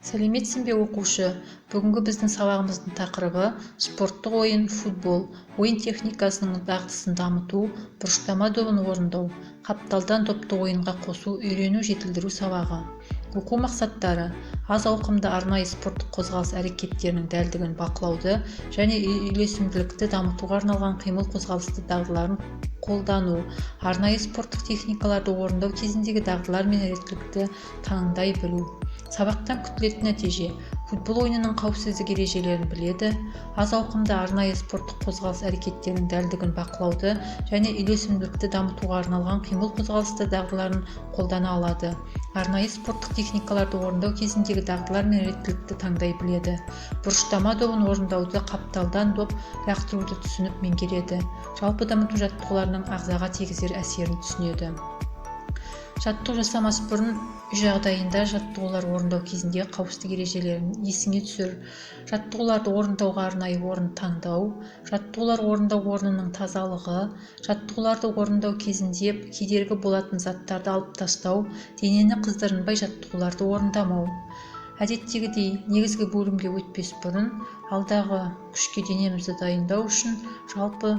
Сәлеметсің бе оқушы? Бүгінгі біздің сабағымыздың тақырыбы спорттық ойын футбол. Ойын техникасының дағдысын дамыту, бұрыштама добын орындау, қапталдан допты ойынға қосу, үйрену жетілдіру сабағы. Оқу мақсаттары: аз ауқымды арнайы спорттық қозғалыс әрекеттерінің дәлдігін бақылауды және үйлесімділікті дамытуға арналған қимыл қозғалысты дағдыларын қолдану, арнайы спорттық техникаларды орындау кезіндегі дағдылар мен реттілікті таңдай білу. Сабақтан күтілетін нәтиже: футбол ойынының қауіпсіздік ережелерін біледі, аз ауқымды арнайы спорттық қозғалыс әрекеттерінің дәлдігін бақылауды және үйлесімділікті дамытуға арналған қимыл қозғалысты дағдыларын қолдана алады, арнайы спорттық техникаларды орындау кезіндегі дағдылар мен реттілікті таңдай біледі, бұрыштама добын орындауды, қапталдан доп лақтыруды түсініп меңгереді, жалпы дамыту жаттығуларының ағзаға тигізер әсерін түсінеді. Жаттығу жасамас бұрын үй жағдайында жаттығулар орындау кезінде қауіпсіздік ережелерін есіңе түсір. Жаттығуларды орындауға арнайы орын таңдау, жаттығулар орындау орнының тазалығы, жаттығуларды орындау кезінде кедергі болатын заттарды алып тастау, денені қыздырынбай жаттығуларды орындамау. Әдеттегідей, негізгі бөлімге өтпес бұрын алдағы күшке денемізді дайындау үшін жалпы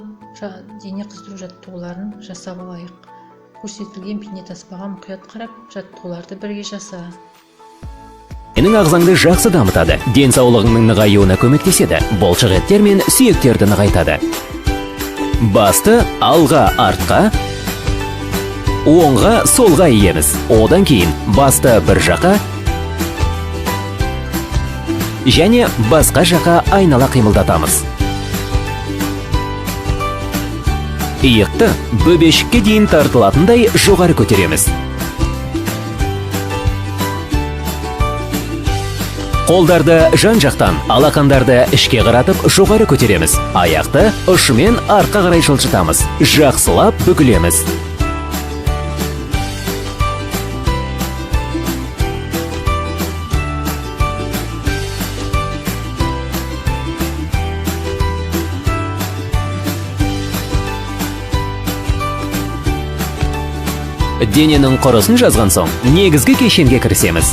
дене қыздыру жаттығуларын жасап алайық. Көрсетілген бейнетаспаға мұқият қарап, жаттығуларды бірге жаса. Сенің ағзаңды жақсы дамытады, денсаулығыңның нығаюына көмектеседі, бұлшықеттер мен сүйектерді нығайтады. Басты алға артқа, оңға солға иеміз. Одан кейін басты бір жаққа және басқа жаққа айнала қимылдатамыз. Иықты бөбешікке дейін тартылатындай жоғары көтереміз. Қолдарды жан-жақтан, алақандарды ішке қаратып жоғары көтереміз. Аяқты ұшымен артқа қарай жылжытамыз. Жақсылап бүгілеміз. Дененің құрысын жазған соң, негізгі кешенге кірісеміз.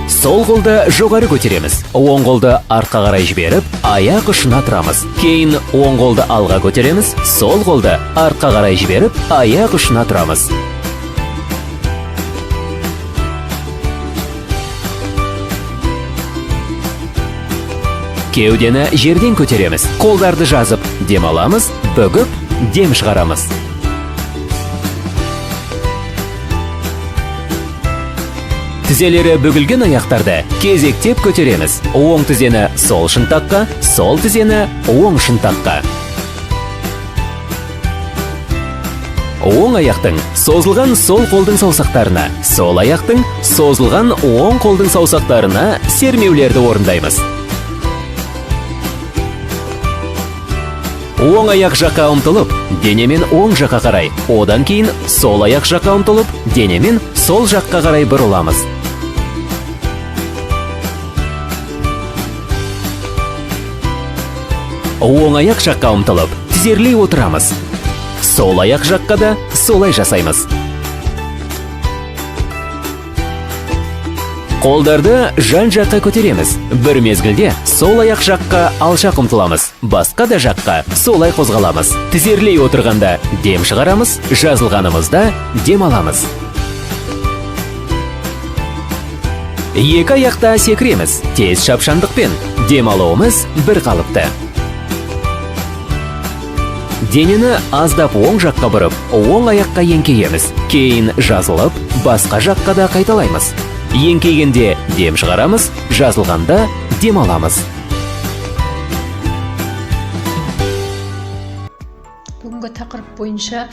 Сол қолды жоғары көтереміз. Оң қолды артқа қарай жіберіп, аяқ ұшына тұрамыз. Кейін оң қолды алға көтереміз. Сол қолды артқа қарай жіберіп, аяқ ұшына тұрамыз. Кеудені жерден көтереміз. Қолдарды жазып, дем аламыз, бүгіп, дем шығарамыз. Тізелері бүгілген аяқтарды кезектеп көтереміз. Оң тізені сол шынтаққа, сол тізені оң шынтаққа. Оң аяқтың созылған сол қолдың саусақтарына, сол аяқтың созылған оң қолдың саусақтарына сермеулерді орындаймыз. Оң аяқ жаққа ұмтылып, денемен оң жаққа қарай, одан кейін сол аяқ жаққа ұмтылып, денемен сол жаққа қарай бұрыламыз. Оң аяқ жаққа ұмтылып, тізерлей отырамыз. Сол аяқ жаққа да солай жасаймыз. Қолдарды жан-жаққа көтереміз. Бір мезгілде сол аяқ жаққа алшақ ұмтыламыз. Басқа да жаққа солай қозғаламыз. Тізерлей отырғанда дем шығарамыз, жазылғанымызда дем аламыз. Екі аяқта секіреміз. Тез шапшаңдықпен дем алуымыз бір қалыпты. Денені аздап оң жаққа бұрып, оң аяққа еңкейеміз. Кейін жазылып, басқа жаққа да қайталаймыз. Еңкейгенде дем шығарамыз, жазылғанда дем аламыз. Бүгінгі тақырып бойынша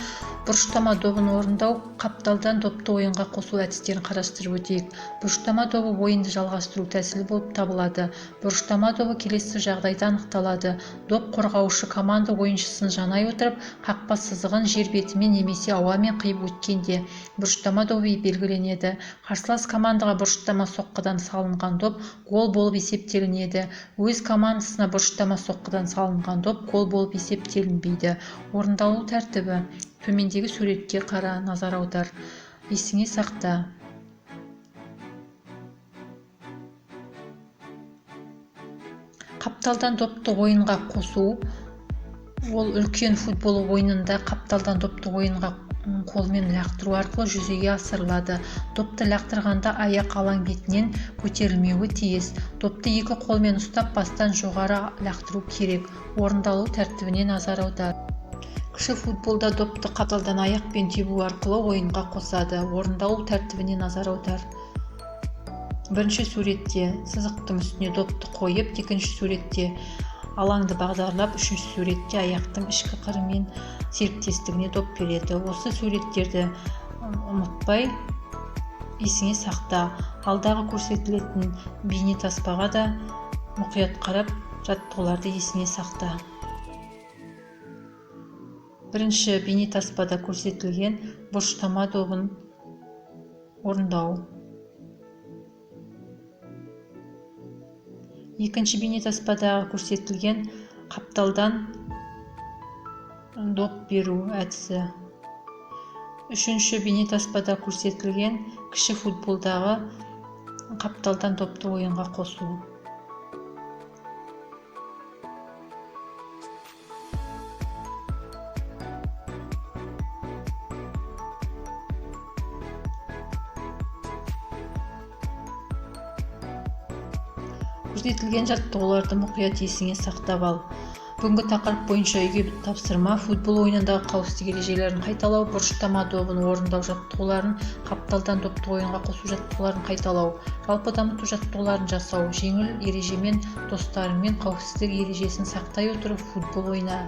бұрыштама добын орындау, қапталдан допты ойынға қосу әдістерін қарастырып өтейік. Бұрыштама добы ойынды жалғастыру тәсілі болып табылады. Бұрыштама добы келесі жағдайда анықталады. Доп қорғаушы команда ойыншысын жанай отырып, қақпа сызығын жер бетімен немесе ауамен қиып өткенде бұрыштама добы белгіленеді. Қарсылас командаға бұрыштама соққыдан салынған доп гол болып есептелінеді. Өз командасына бұрыштама соққыдан салынған доп гол болып есептелінбейді. Орындалу тәртібі: төмендегі суретке қара, назар аудар. Есіңе сақта. Қапталдан допты ойынға қосу ол үлкен футбол ойынында қапталдан допты ойынға қолмен лақтыру арқылы жүзеге асырылады. Допты лақтырғанда аяқ алаң бетінен көтерілмеуі тиіс. Допты екі қолмен ұстап бастан жоғары лақтыру керек. Орындалу тәртібіне назар аудар. Кіші футболда допты қапталдан аяқпен тебу арқылы ойынға қосады. Орындалу тәртібіне назар аудар. Бірінші суретте сызықтың үстіне допты қойып, екінші суретте алаңды бағдарлап, үшінші суретте аяқтың ішкі қырымен серіктестігіне доп береді. Осы суреттерді ұмытпай есіңе сақта. Алдағы көрсетілетін бейнетаспаға да мұқият қарап, жаттығуларды есіңе сақта. Бірінші бейнетаспада көрсетілген бұрыштама добын орындау. Екінші бейнетаспадағы көрсетілген қапталдан доп беру әдісі. Үшінші бейнетаспада көрсетілген кіші футболдағы қапталдан допты ойынға қосу. Көрсетілген жаттығуларды мұқият есіңе сақтап ал. Бүгінгі тақырып бойынша үйге тапсырма: футбол ойынындағы қауіпсіздік ережелерін қайталау, бұрыштама добын орындау жаттығуларын, қапталдан допты ойынға қосу жаттығуларын қайталау, жалпы дамыту жаттығуларын жасау, жеңіл ережемен достарыңмен қауіпсіздік ережесін сақтай отырып футбол ойна.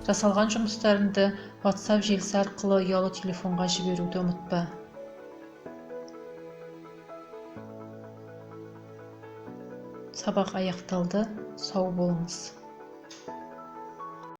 Жасалған жұмыстарыңды WhatsApp желісі арқылы ұялы телефонға жіберуді ұмытпа. Сабақ аяқталды. Сау болыңыз.